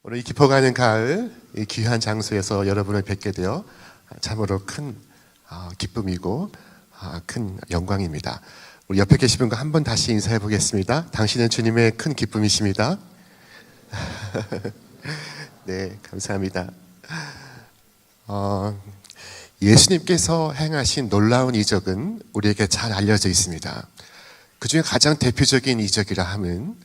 오늘 이 깊어가는 가을 이 귀한 장소에서 여러분을 뵙게 되어 참으로 큰 기쁨이고 큰 영광입니다. 우리 옆에 계신 분과 한 번 다시 인사해 보겠습니다. 당신은 주님의 큰 기쁨이십니다. 네, 감사합니다. 예수님께서 행하신 놀라운 이적은 우리에게 잘 알려져 있습니다. 그 중에 가장 대표적인 이적이라 함은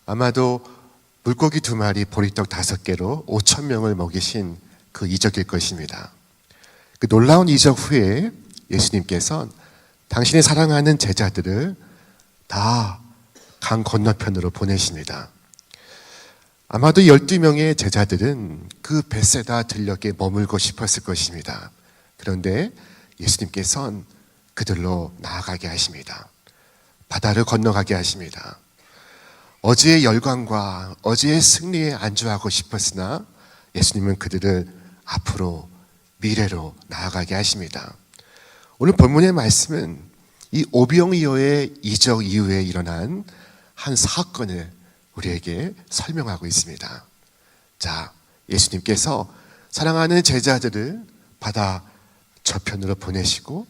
아마도 물고기 2마리, 보리떡 5개로 5,000명을 먹이신 그 이적일 것입니다. 그 놀라운 이적 후에 예수님께서는 당신이 사랑하는 제자들을 다 강 건너편으로 보내십니다. 아마도 12명의 제자들은 그 벳세다 들녘에 머물고 싶었을 것입니다. 그런데 예수님께서는 그들로 나아가게 하십니다. 바다를 건너가게 하십니다. 어제의 열광과 어제의 승리에 안주하고 싶었으나 예수님은 그들을 앞으로 미래로 나아가게 하십니다. 오늘 본문의 말씀은 이 오병이어의 이적 이후에 일어난 한 사건을 우리에게 설명하고 있습니다. 자, 예수님께서 사랑하는 제자들을 바다 저편으로 보내시고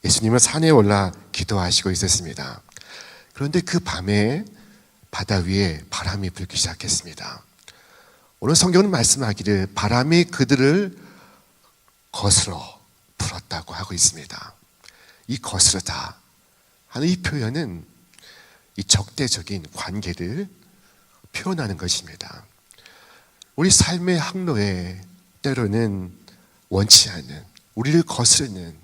예수님은 산에 올라 기도하시고 있었습니다. 그런데 그 밤에 바다 위에 바람이 불기 시작했습니다. 오늘 성경은 말씀하기를 바람이 그들을 거스러 불었다고 하고 있습니다. 이 거스르다 하는 이 표현은 이 적대적인 관계를 표현하는 것입니다. 우리 삶의 항로에 때로는 원치 않는, 우리를 거스르는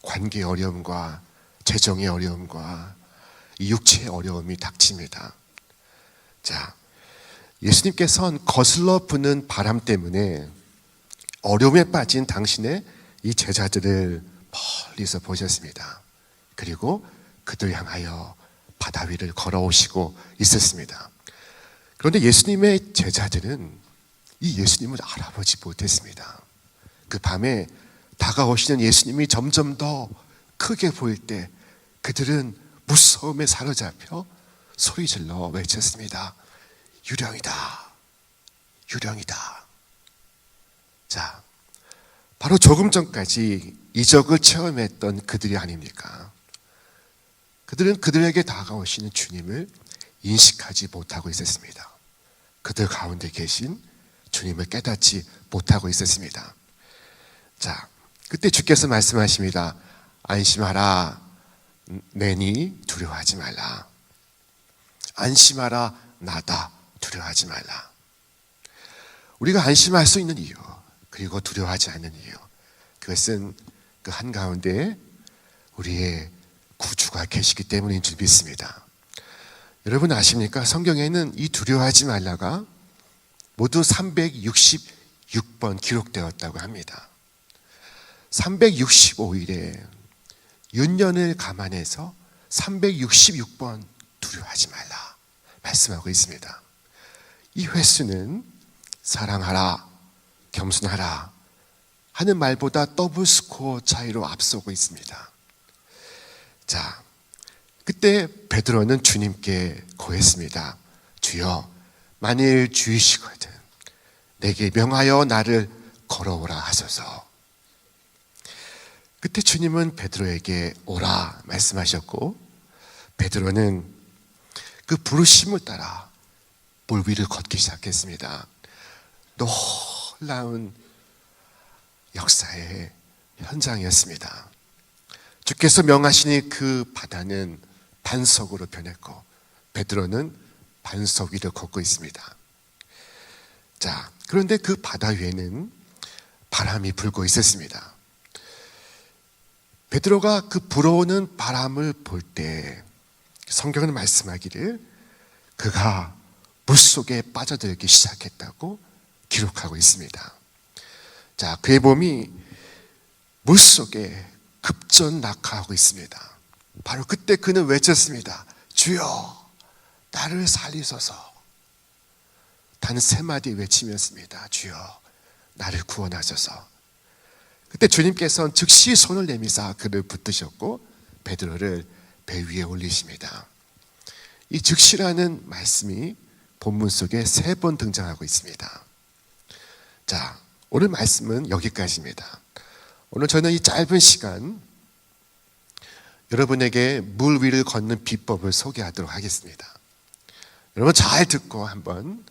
관계의 어려움과 재정의 어려움과 이 육체의 어려움이 닥칩니다. 자, 예수님께서는 거슬러 부는 바람 때문에 어려움에 빠진 당신의 이 제자들을 멀리서 보셨습니다. 그리고 그들 향하여 바다 위를 걸어오시고 있었습니다. 그런데 예수님의 제자들은 이 예수님을 알아보지 못했습니다. 그 밤에 다가오시는 예수님이 점점 더 크게 보일 때 그들은 무서움에 사로잡혀 소리질러 외쳤습니다. 유령이다. 유령이다. 자, 바로 조금 전까지 이적을 체험했던 그들이 아닙니까? 그들은 그들에게 다가오시는 주님을 인식하지 못하고 있었습니다. 그들 가운데 계신 주님을 깨닫지 못하고 있었습니다. 자, 그때 주께서 말씀하십니다. 안심하라. 내니 두려워하지 말라. 안심하라. 나다. 두려워하지 말라. 우리가 안심할 수 있는 이유, 그리고 두려워하지 않는 이유, 그것은 그 한가운데 우리의 구주가 계시기 때문인 줄 믿습니다. 여러분 아십니까? 성경에는 이 두려워하지 말라가 모두 366번 기록되었다고 합니다. 365일에 윤년을 감안해서 366번 두려워하지 말라 말씀하고 있습니다. 이 횟수는 사랑하라, 겸손하라 하는 말보다 더블 스코어 차이로 앞서고 있습니다. 자, 그때 베드로는 주님께 고했습니다. 주여, 만일 주이시거든 내게 명하여 나를 걸어오라 하소서. 그때 주님은 베드로에게 오라 말씀하셨고 베드로는 그 부르심을 따라 물 위를 걷기 시작했습니다. 놀라운 역사의 현장이었습니다. 주께서 명하시니 그 바다는 반석으로 변했고 베드로는 반석 위를 걷고 있습니다. 자, 그런데 그 바다 위에는 바람이 불고 있었습니다. 베드로가 그 불어오는 바람을 볼 때 성경은 말씀하기를 그가 물속에 빠져들기 시작했다고 기록하고 있습니다. 자, 그의 몸이 물속에 급전 낙하하고 있습니다. 바로 그때 그는 외쳤습니다. 주여, 나를 살리소서. 단 3마디 외치면습니다. 주여, 나를 구원하소서. 그때 주님께서는 즉시 손을 내미사 그를 붙드셨고 베드로를 배 위에 올리십니다. 이 즉시라는 말씀이 본문 속에 3번 등장하고 있습니다. 자, 오늘 말씀은 여기까지입니다. 오늘 저는 이 짧은 시간 여러분에게 물 위를 걷는 비법을 소개하도록 하겠습니다. 여러분 잘 듣고 한번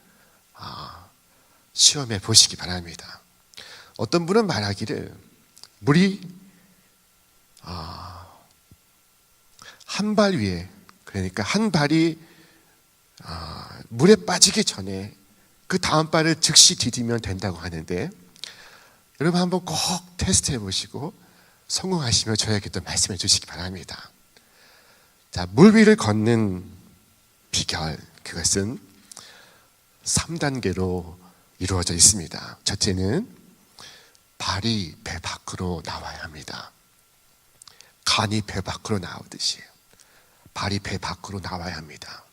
시험해 보시기 바랍니다. 어떤 분은 말하기를 물이 한 발 위에, 그러니까 한 발이 물에 빠지기 전에 그 다음 발을 즉시 디디면 된다고 하는데, 여러분 한번 꼭 테스트해 보시고 성공하시면 저에게도 말씀해 주시기 바랍니다. 자, 물 위를 걷는 비결, 그것은 3단계로 이루어져 있습니다. 첫째는 발이 배 밖으로 나와야 합니다. 간이 배 밖으로 나오듯이 발이 배 밖으로 나와야 합니다.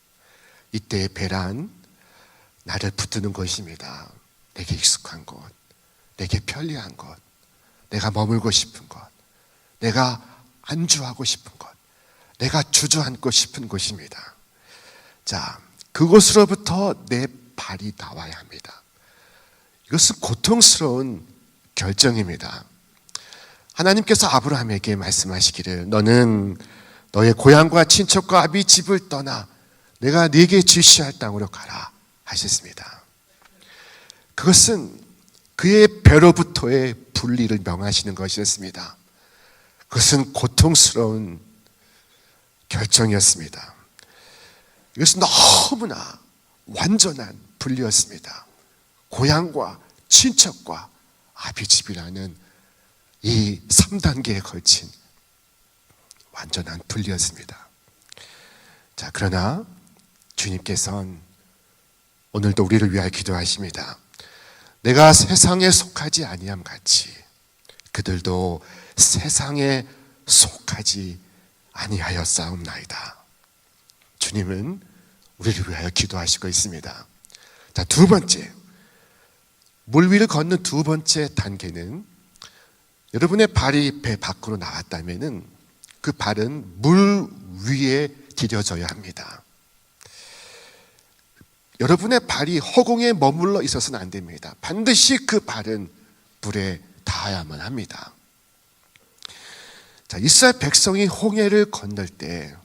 이때 배란 나를 붙드는 것입니다. 내게 익숙한 곳, 내게 편리한 곳, 내가 머물고 싶은 곳, 내가 안주하고 싶은 곳, 내가 주저앉고 싶은 곳입니다. 자, 그곳으로부터 내 발이 나와야 합니다. 이것은 고통스러운 결정입니다. 하나님께서 아브라함에게 말씀하시기를 너는 너의 고향과 친척과 아비 집을 떠나 내가 네게 지시할 땅으로 가라 하셨습니다. 그것은 그의 배로부터의 분리를 명하시는 것이었습니다. 그것은 고통스러운 결정이었습니다. 이것은 너무나 완전한 분리였습니다. 고향과 친척과 아비집이라는 이 3단계에 걸친 완전한 분리였습니다. 자, 그러나 주님께서는 오늘도 우리를 위하여 기도하십니다. 내가 세상에 속하지 아니함 같이 그들도 세상에 속하지 아니하였사옵나이다. 주님은 우리를 위하여 기도하시고 있습니다. 자, 두 번째, 물 위를 걷는 두 번째 단계는 여러분의 발이 배 밖으로 나왔다면은 그 발은 물 위에 디뎌져야 합니다. 여러분의 발이 허공에 머물러 있어서는 안 됩니다. 반드시 그 발은 물에 닿아야만 합니다. 자, 이스라엘 백성이 홍해를 건널 때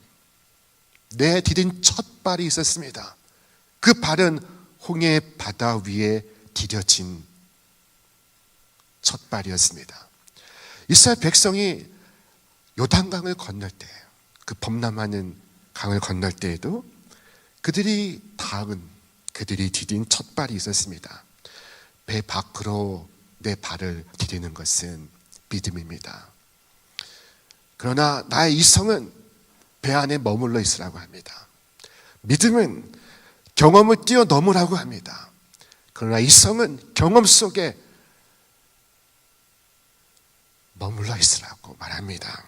내디딘 첫 발이 있었습니다. 그 발은 홍해 바다 위에 디뎌진 첫 발이었습니다. 이스라엘 백성이 요단강을 건널 때, 그 범람하는 강을 건널 때에도 그들이 디딘 첫 발이 있었습니다. 배 밖으로 내 발을 디디는 것은 믿음입니다. 그러나 나의 이성은 배 안에 머물러 있으라고 합니다. 믿음은 경험을 뛰어넘으라고 합니다. 그러나 이성은 경험 속에 머물러 있으라고 말합니다.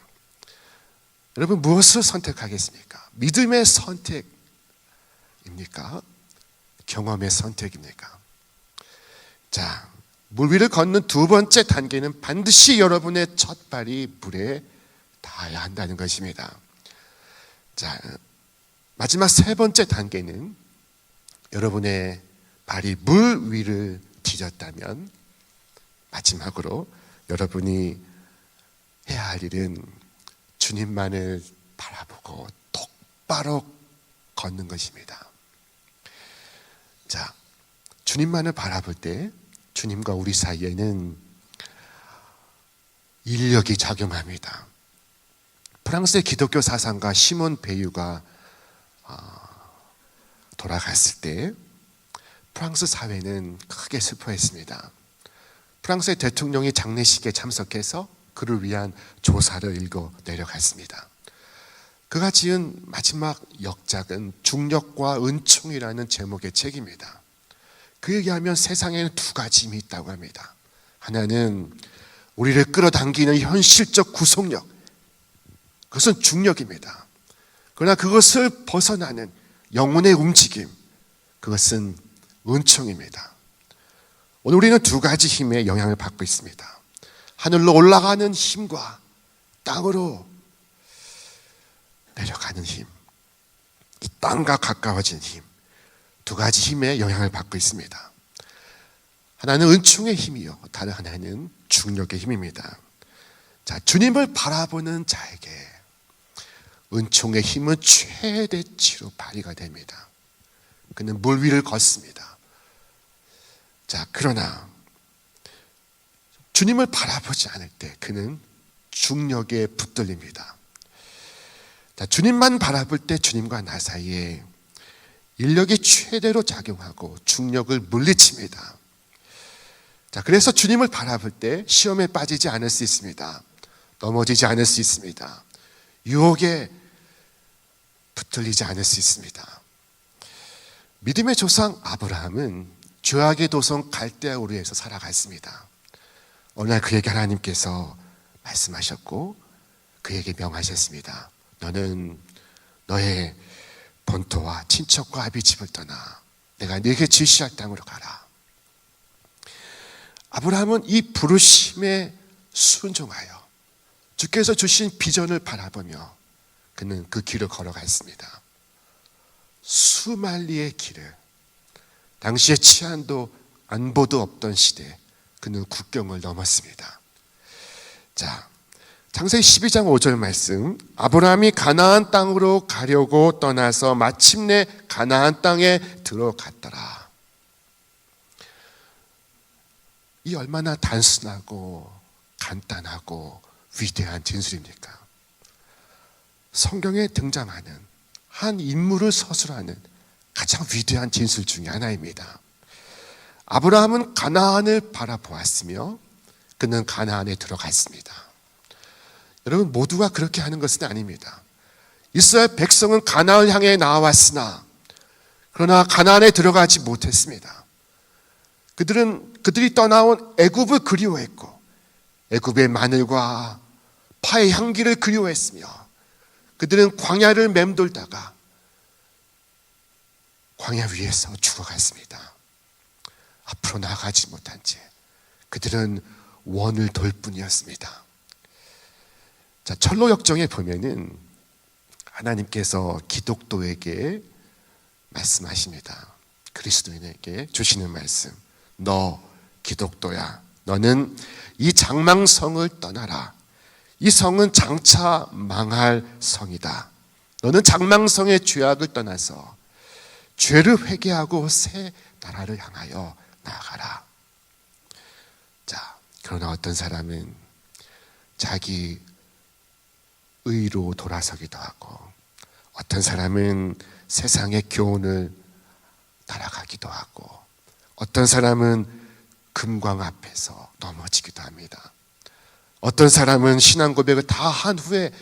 여러분, 무엇을 선택하겠습니까? 믿음의 선택입니까? 경험의 선택입니까? 자, 물 위를 걷는 두 번째 단계는 반드시 여러분의 첫 발이 물에 닿아야 한다는 것입니다. 자, 마지막 세 번째 단계는 여러분의 발이 물 위를 디뎠다면 마지막으로 여러분이 해야 할 일은 주님만을 바라보고 똑바로 걷는 것입니다. 자, 주님만을 바라볼 때 주님과 우리 사이에는 인력이 작용합니다. 프랑스의 기독교 사상가 시몬 베유가 돌아갔을 때 프랑스 사회는 크게 슬퍼했습니다. 프랑스의 대통령이 장례식에 참석해서 그를 위한 조사를 읽어 내려갔습니다. 그가 지은 마지막 역작은 중력과 은총이라는 제목의 책입니다. 그에 의하면 세상에는 두 가지 힘이 있다고 합니다. 하나는 우리를 끌어당기는 현실적 구속력, 그것은 중력입니다. 그러나 그것을 벗어나는 영혼의 움직임, 그것은 은총입니다. 오늘 우리는 두 가지 힘의 영향을 받고 있습니다. 하늘로 올라가는 힘과 땅으로 내려가는 힘, 이 땅과 가까워진 힘, 두 가지 힘의 영향을 받고 있습니다. 하나는 은총의 힘이요, 다른 하나는 중력의 힘입니다. 자, 주님을 바라보는 자에게 은총의 힘은 최대치로 발휘가 됩니다. 그는 물 위를 걷습니다. 자, 그러나 주님을 바라보지 않을 때 그는 중력에 붙들립니다. 자, 주님만 바라볼 때 주님과 나 사이에 인력이 최대로 작용하고 중력을 물리칩니다. 자, 그래서 주님을 바라볼 때 시험에 빠지지 않을 수 있습니다. 넘어지지 않을 수 있습니다. 유혹에 붙들리지 않을 수 있습니다. 믿음의 조상 아브라함은 죄악의 도성 갈대아 우르에서 살아갔습니다. 어느 날 그에게 하나님께서 말씀하셨고 그에게 명하셨습니다. 너는 너의 본토와 친척과 아비 집을 떠나 내가 네게 지시할 땅으로 가라. 아브라함은 이 부르심에 순종하여 주께서 주신 비전을 바라보며 그는 그 길을 걸어갔습니다. 수만리의 길을, 당시에 치안도 안보도 없던 시대 그는 국경을 넘었습니다. 자, 창세기 12장 5절 말씀, 아브라함이 가나안 땅으로 가려고 떠나서 마침내 가나안 땅에 들어갔더라. 이 얼마나 단순하고 간단하고 위대한 진술입니까? 성경에 등장하는 한 인물을 서술하는 가장 위대한 진술 중에 하나입니다. 아브라함은 가나안을 바라보았으며 그는 가나안에 들어갔습니다. 여러분, 모두가 그렇게 하는 것은 아닙니다. 이스라엘 백성은 가나안을 향해 나아왔으나 그러나 가나안에 들어가지 못했습니다. 그들이 떠나온 애굽을 그리워했고 애굽의 마늘과 파의 향기를 그리워했으며 그들은 광야를 맴돌다가 광야 위에서 죽어갔습니다. 앞으로 나아가지 못한 채 그들은 원을 돌 뿐이었습니다. 자, 철로 역정에 보면은 하나님께서 기독도에게 말씀하십니다. 그리스도인에게 주시는 말씀, 너 기독도야, 너는 이 장망성을 떠나라. 이 성은 장차 망할 성이다. 너는 장망성의 죄악을 떠나서 죄를 회개하고 새 나라를 향하여 나아가라. 자, 그러나 어떤 사람은 자기 의로 돌아서기도 하고 어떤 사람은 세상의 교훈을 따라가기도 하고 어떤 사람은 금광 앞에서 넘어지기도 합니다. 어떤 사람은 신앙 고백을 다 한 후에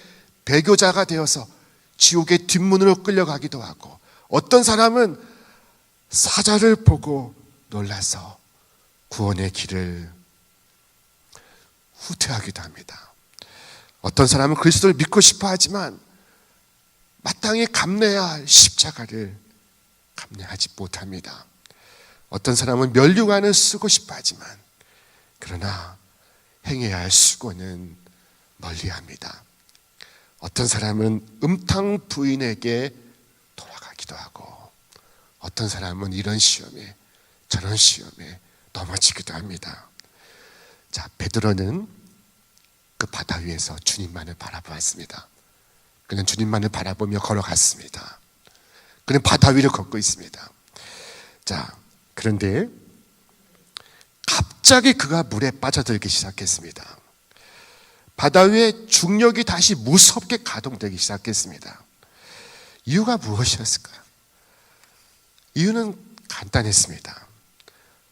배교자가 되어서 지옥의 뒷문으로 끌려가기도 하고 어떤 사람은 사자를 보고 놀라서 구원의 길을 후퇴하기도 합니다. 어떤 사람은 그리스도를 믿고 싶어 하지만 마땅히 감내해야 할 십자가를 감내하지 못합니다. 어떤 사람은 면류관을 쓰고 싶어 하지만 그러나 행해야 할 수고는 멀리합니다. 어떤 사람은 음탕 부인에게 돌아가기도 하고 어떤 사람은 이런 시험에 저런 시험에 넘어지기도 합니다. 자, 베드로는 그 바다 위에서 주님만을 바라보았습니다. 그는 주님만을 바라보며 걸어갔습니다. 그는 바다 위를 걷고 있습니다. 자, 그런데 갑자기 그가 물에 빠져들기 시작했습니다. 바다 위에 중력이 다시 무섭게 가동되기 시작했습니다. 이유가 무엇이었을까요? 이유는 간단했습니다.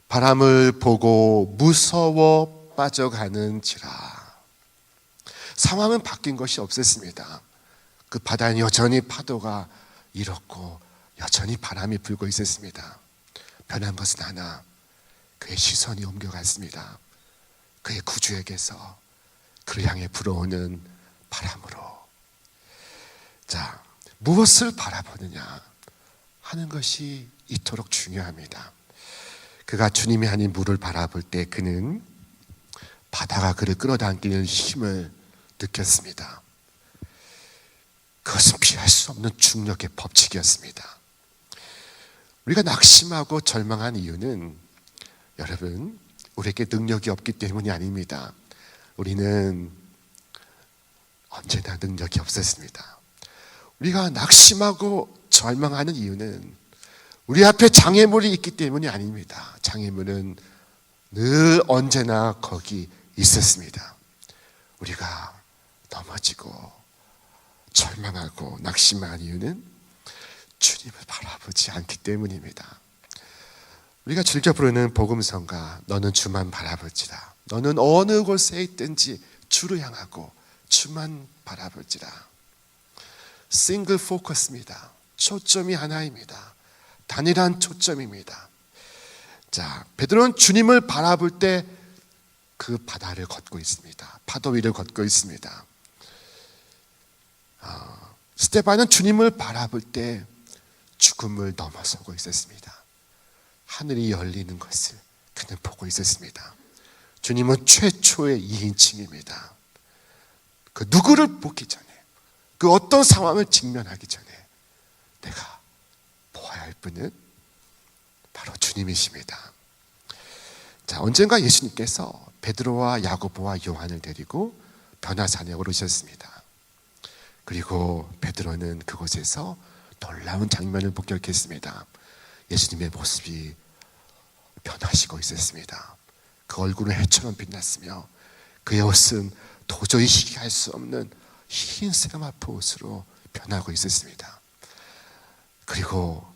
바람을 보고 무서워 빠져가는지라. 상황은 바뀐 것이 없었습니다. 그 바다는 여전히 파도가 일었고 여전히 바람이 불고 있었습니다. 변한 것은 하나, 그의 시선이 옮겨갔습니다. 그의 구주에게서 그를 향해 불어오는 바람으로. 자, 무엇을 바라보느냐 하는 것이 이토록 중요합니다. 그가 주님이 아닌 물을 바라볼 때 그는 바다가 그를 끌어당기는 힘을 느꼈습니다. 그것은 피할 수 없는 중력의 법칙이었습니다. 우리가 낙심하고 절망한 이유는 여러분, 우리에게 능력이 없기 때문이 아닙니다. 우리는 언제나 능력이 없었습니다. 우리가 낙심하고 절망하는 이유는 우리 앞에 장애물이 있기 때문이 아닙니다. 장애물은 늘 언제나 거기 있었습니다. 우리가 넘어지고 절망하고 낙심한 이유는 주님을 바라보지 않기 때문입니다. 우리가 즐겨 부르는 복음성가, 너는 주만 바라볼지라. 너는 어느 곳에 있든지 주를 향하고 주만 바라볼지라. 싱글 포커스입니다. 초점이 하나입니다. 단일한 초점입니다. 자, 베드로는 주님을 바라볼 때 그 바다를 걷고 있습니다. 파도 위를 걷고 있습니다. 스데반은 주님을 바라볼 때 죽음을 넘어서고 있었습니다. 하늘이 열리는 것을 그는 보고 있었습니다. 주님은 최초의 2인칭입니다. 그 누구를 보기 전에, 그 어떤 상황을 직면하기 전에 내가 보아야 할 분은 바로 주님이십니다. 자, 언젠가 예수님께서 베드로와 야고보와 요한을 데리고 변화산에 오르셨습니다. 그리고 베드로는 그곳에서 놀라운 장면을 목격했습니다. 예수님의 모습이 변하시고 있었습니다. 그 얼굴은 해처럼 빛났으며 그의 옷은 도저히 희귀할 수 없는 흰 세마포 옷으로 변하고 있었습니다. 그리고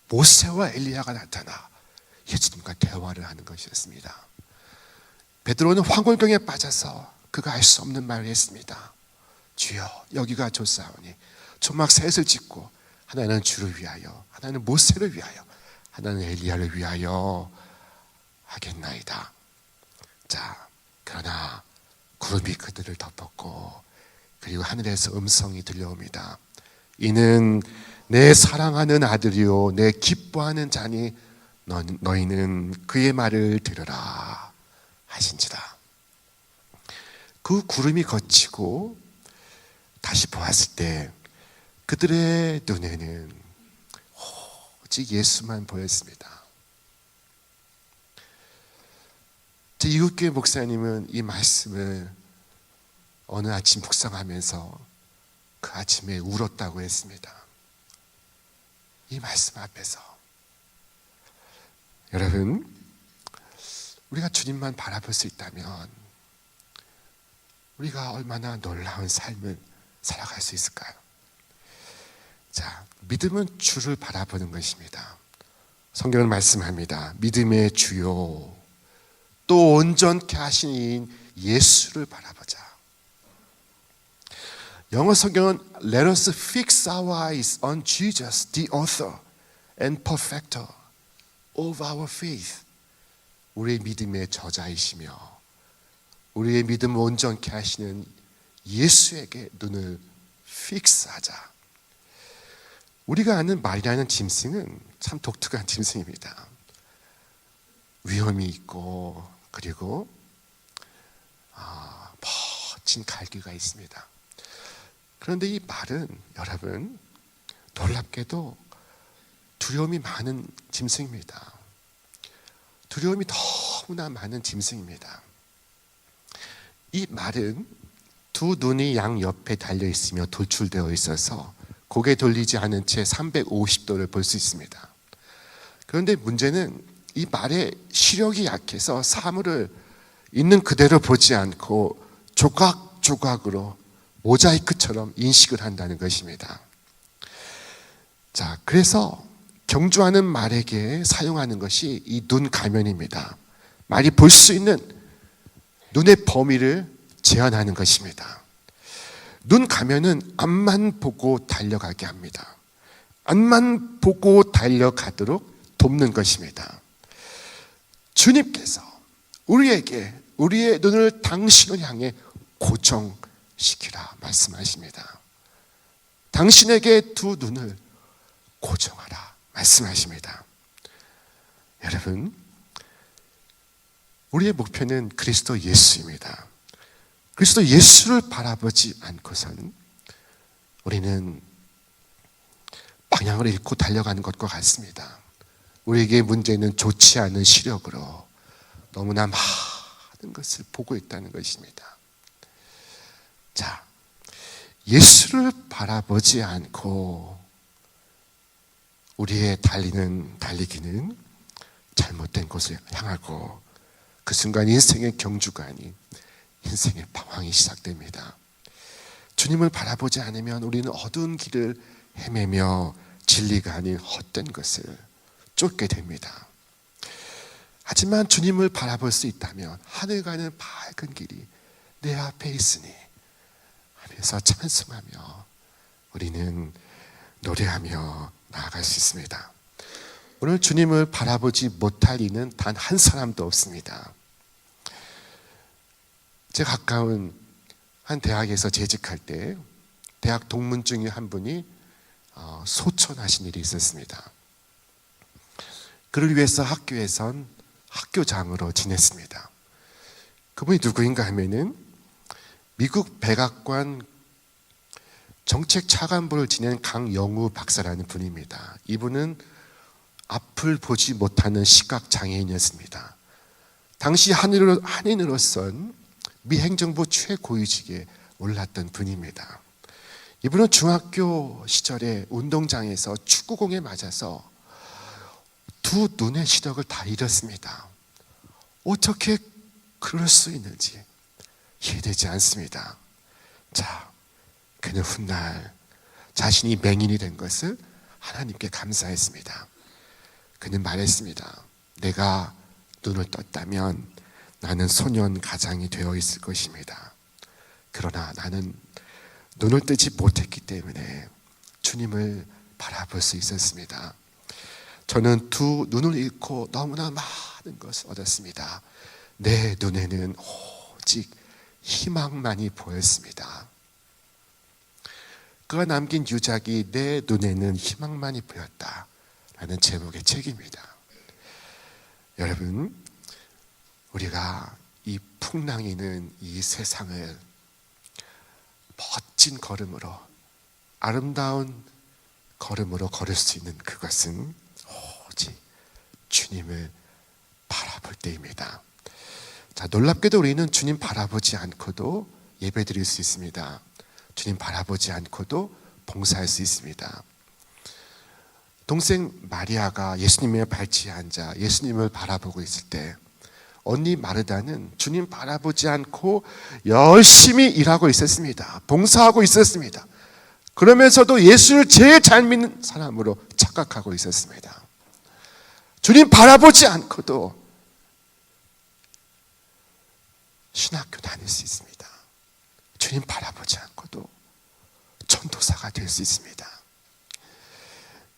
모세와 엘리야가 나타나 예수님과 대화를 하는 것이었습니다. 베드로는 황홀경에 빠져서 그가 알 수 없는 말을 했습니다. 주여, 여기가 좋사오니 조막 셋을 짓고 하나는 주를 위하여, 하나는 모세를 위하여, 하나는 엘리야를 위하여 하겠나이다. 자, 그러나 구름이 그들을 덮었고 그리고 하늘에서 음성이 들려옵니다. 이는 내 사랑하는 아들이요 내 기뻐하는 자니 너희는 그의 말을 들으라 하신지라. 그 구름이 걷히고 다시 보았을 때 그들의 눈에는 오직 예수만 보였습니다. 제 이웃교회 목사님은 이 말씀을 어느 아침 묵상하면서 그 아침에 울었다고 했습니다. 이 말씀 앞에서 여러분, 우리가 주님만 바라볼 수 있다면 우리가 얼마나 놀라운 삶을 살아갈 수 있을까요? 자, 믿음은 주를 바라보는 것입니다. 성경은 말씀합니다. 믿음의 주요 또 온전케 하신 이인 예수를 바라보자. 영어 성경은 Let us fix our eyes on Jesus, the author and perfecter of our faith. 우리의 믿음의 저자이시며 우리의 믿음을 온전케 하시는 예수에게 눈을 픽스하자. 우리가 아는 말이라는 짐승은 참 독특한 짐승입니다. 위험이 있고 그리고 멋진 갈기가 있습니다. 그런데 이 말은 여러분 놀랍게도 두려움이 많은 짐승입니다. 두려움이 너무나 많은 짐승입니다. 이 말은 두 눈이 양 옆에 달려 있으며 돌출되어 있어서 고개 돌리지 않은 채 350도를 볼 수 있습니다. 그런데 문제는 이 말의 시력이 약해서 사물을 있는 그대로 보지 않고 조각조각으로 모자이크처럼 인식을 한다는 것입니다. 자, 그래서 경주하는 말에게 사용하는 것이 이 눈 가면입니다. 말이 볼 수 있는 눈의 범위를 제한하는 것입니다. 눈 가면은 앞만 보고 달려가게 합니다. 앞만 보고 달려가도록 돕는 것입니다. 주님께서 우리에게 우리의 눈을 당신을 향해 고정시키라 말씀하십니다. 당신에게 두 눈을 고정하라 말씀하십니다. 여러분, 우리의 목표는 그리스도 예수입니다. 그리스도 예수를 바라보지 않고서는 우리는 방향을 잃고 달려가는 것과 같습니다. 우리에게 문제는 좋지 않은 시력으로 너무나 많은 것을 보고 있다는 것입니다. 자, 예수를 바라보지 않고 우리의 달리기는 잘못된 곳을 향하고 그 순간 인생의 경주가 아닌 인생의 방황이 시작됩니다. 주님을 바라보지 않으면 우리는 어두운 길을 헤매며 진리가 아닌 헛된 것을 쫓게 됩니다. 하지만 주님을 바라볼 수 있다면 하늘 가는 밝은 길이 내 앞에 있으니 하면서 찬송하며 우리는 노래하며 나아갈 수 있습니다. 오늘 주님을 바라보지 못할 이는 단 한 사람도 없습니다. 제 가까운 한 대학에서 재직할 때 대학 동문 중에 한 분이 소천하신 일이 있었습니다. 그를 위해서 학교에선 학교장으로 지냈습니다. 그분이 누구인가 하면은 미국 백악관 정책차관보를 지낸 강영우 박사라는 분입니다. 이분은 앞을 보지 못하는 시각장애인이었습니다. 당시 한인으로선 미 행정부 최고위직에 올랐던 분입니다. 이분은 중학교 시절에 운동장에서 축구공에 맞아서 두 눈의 시력을 다 잃었습니다. 어떻게 그럴 수 있는지 이해되지 않습니다. 자, 그는 훗날 자신이 맹인이 된 것을 하나님께 감사했습니다. 그는 말했습니다. 내가 눈을 떴다면 나는 소년 가장이 되어 있을 것입니다. 그러나 나는 눈을 뜨지 못했기 때문에 주님을 바라볼 수 있었습니다. 저는 두 눈을 잃고 너무나 많은 것을 얻었습니다. 내 눈에는 오직 희망만이 보였습니다. 그가 남긴 유작이 내 눈에는 희망만이 보였다라는 제목의 책입니다. 여러분, 우리가 이 풍랑이는 이 세상을 멋진 걸음으로, 아름다운 걸음으로 걸을 수 있는 그것은 오직 주님을 바라볼 때입니다. 자, 놀랍게도 우리는 주님 바라보지 않고도 예배 드릴 수 있습니다. 주님 바라보지 않고도 봉사할 수 있습니다. 동생 마리아가 예수님의 발치에 앉아 예수님을 바라보고 있을 때 언니 마르다는 주님 바라보지 않고 열심히 일하고 있었습니다. 봉사하고 있었습니다. 그러면서도 예수를 제일 잘 믿는 사람으로 착각하고 있었습니다. 주님 바라보지 않고도 신학교 다닐 수 있습니다. 주님 바라보지 않고도 전도사가 될 수 있습니다.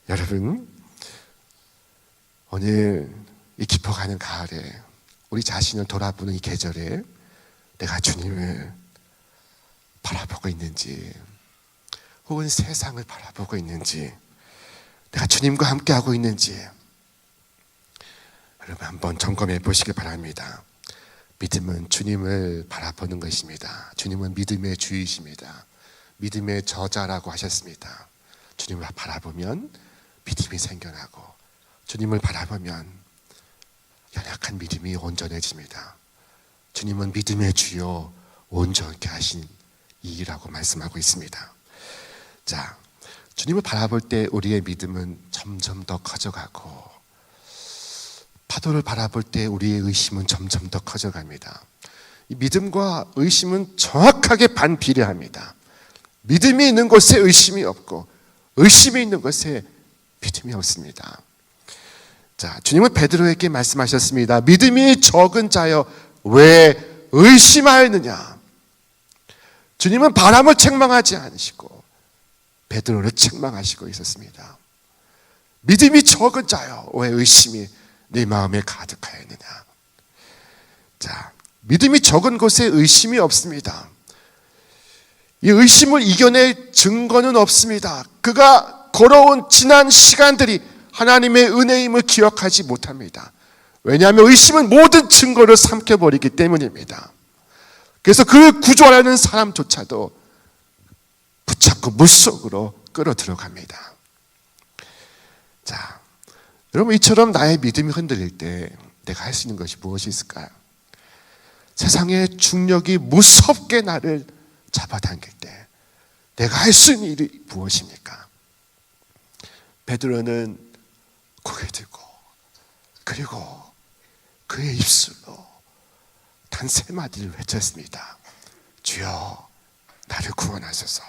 여러분, 오늘 이 깊어가는 가을에 우리 자신을 돌아보는 이 계절에 내가 주님을 바라보고 있는지, 혹은 세상을 바라보고 있는지, 내가 주님과 함께하고 있는지 여러분 한번 점검해 보시길 바랍니다. 믿음은 주님을 바라보는 것입니다. 주님은 믿음의 주이십니다. 믿음의 저자라고 하셨습니다. 주님을 바라보면 믿음이 생겨나고, 주님을 바라보면 연약한 믿음이 온전해집니다. 주님은 믿음의 주요 온전케 하신 이라고 말씀하고 있습니다. 자, 주님을 바라볼 때 우리의 믿음은 점점 더 커져가고, 파도를 바라볼 때 우리의 의심은 점점 더 커져갑니다. 이 믿음과 의심은 정확하게 반비례합니다. 믿음이 있는 곳에 의심이 없고, 의심이 있는 곳에 믿음이 없습니다. 자, 주님은 베드로에게 말씀하셨습니다. 믿음이 적은 자여 왜 의심하였느냐. 주님은 바람을 책망하지 않으시고 베드로를 책망하시고 있었습니다. 믿음이 적은 자여 왜 의심이 네 마음에 가득하였느냐. 자, 믿음이 적은 곳에 의심이 없습니다. 이 의심을 이겨낼 증거는 없습니다. 그가 걸어온 지난 시간들이 하나님의 은혜임을 기억하지 못합니다. 왜냐하면 의심은 모든 증거를 삼켜버리기 때문입니다. 그래서 그 구조하려는 사람조차도 붙잡고 물속으로 끌어 들어갑니다. 자, 여러분, 이처럼 나의 믿음이 흔들릴 때 내가 할 수 있는 것이 무엇이 있을까요? 세상의 중력이 무섭게 나를 잡아당길 때 내가 할 수 있는 일이 무엇입니까? 베드로는 고개 들고 그리고 그의 입술로 단 3마디를 외쳤습니다. 주여, 나를 구원하소서.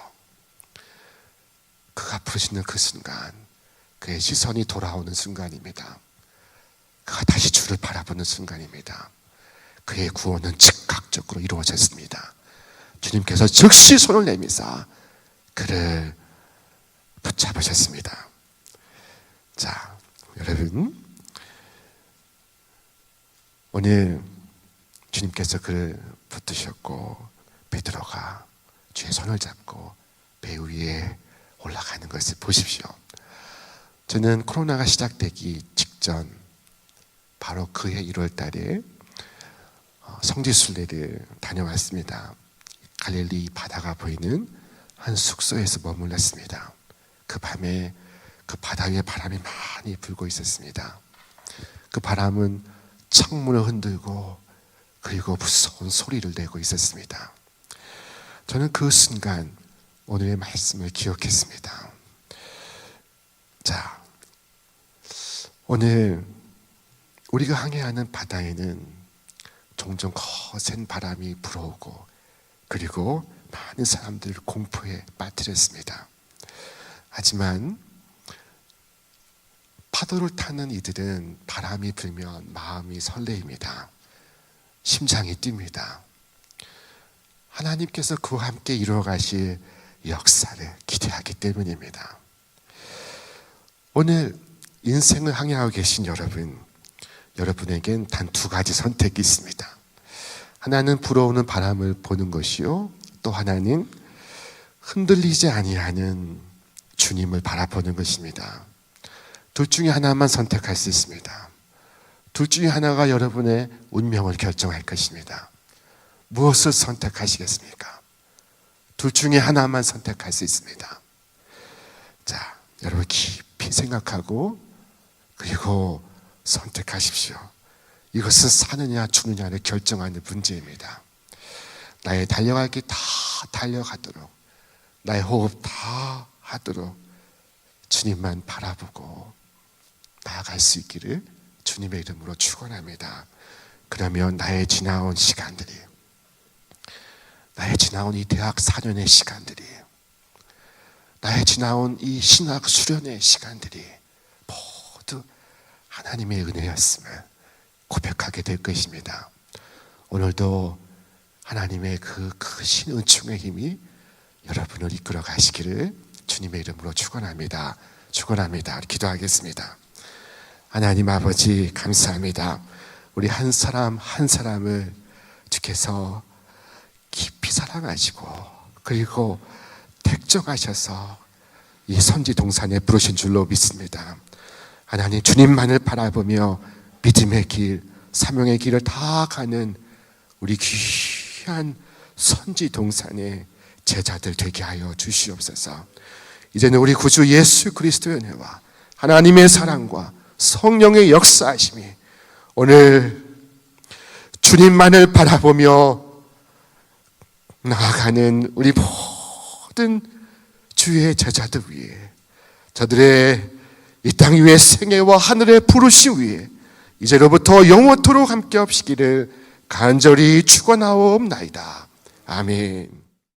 그가 부르짖는 그 순간, 그의 시선이 돌아오는 순간입니다. 그가 다시 주를 바라보는 순간입니다. 그의 구원은 즉각적으로 이루어졌습니다. 주님께서 즉시 손을 내미사 그를 붙잡으셨습니다. 자, 여러분, 오늘 주님께서 그를 붙드셨고 베드로가 주의 손을 잡고 배 위에 올라가는 것을 보십시오. 저는 코로나가 시작되기 직전 바로 그해 1월 달에 성지순례를 다녀왔습니다. 갈릴리 바다가 보이는 한 숙소에서 머물렀습니다. 그 밤에 그 바다 위에 바람이 많이 불고 있었습니다. 그 바람은 창문을 흔들고 그리고 무서운 소리를 내고 있었습니다. 저는 그 순간 오늘의 말씀을 기억했습니다. 자, 오늘 우리가 항해하는 바다에는 종종 거센 바람이 불어오고 그리고 많은 사람들을 공포에 빠뜨렸습니다. 하지만 파도를 타는 이들은 바람이 불면 마음이 설레입니다. 심장이 뜁니다. 하나님께서 그와 함께 이루어가실 역사를 기대하기 때문입니다. 오늘 인생을 항해하고 계신 여러분에겐 단 2가지 선택이 있습니다. 하나는 불어오는 바람을 보는 것이요, 또 하나는 흔들리지 아니하는 주님을 바라보는 것입니다. 둘 중에 하나만 선택할 수 있습니다. 둘 중에 하나가 여러분의 운명을 결정할 것입니다. 무엇을 선택하시겠습니까? 둘 중에 하나만 선택할 수 있습니다. 자, 여러분 깊이 생각하고 그리고 선택하십시오. 이것은 사느냐 죽느냐를 결정하는 문제입니다. 나의 달려갈 길 다 달려가도록, 나의 호흡 다 하도록 주님만 바라보고 나아갈 수 있기를 주님의 이름으로 축원합니다. 그러면 나의 지나온 시간들이, 나의 지나온 이 대학 4년의 시간들이, 나의 지나온 이 신학 수련의 시간들이 모두 하나님의 은혜였음을 고백하게 될 것입니다. 오늘도 하나님의 그 크신 은총의 힘이 여러분을 이끌어 가시기를 주님의 이름으로 축원합니다. 축원합니다. 기도하겠습니다. 하나님 아버지, 감사합니다. 우리 한 사람 한 사람을 주께서 깊이 사랑하시고 그리고 택정하셔서 이 선지 동산에 부르신 줄로 믿습니다. 하나님, 주님만을 바라보며 믿음의 길, 사명의 길을 다 가는 우리 귀한 선지 동산의 제자들 되게 하여 주시옵소서. 이제는 우리 구주 예수 그리스도의 은혜와 하나님의 사랑과 성령의 역사하심이 오늘 주님만을 바라보며 나아가는 우리 모든 주의 제자들 위에, 저들의 이 땅 위의 생애와 하늘의 부르심 위에 이제로부터 영원토록 함께 없시기를 간절히 축원하옵나이다. 아멘.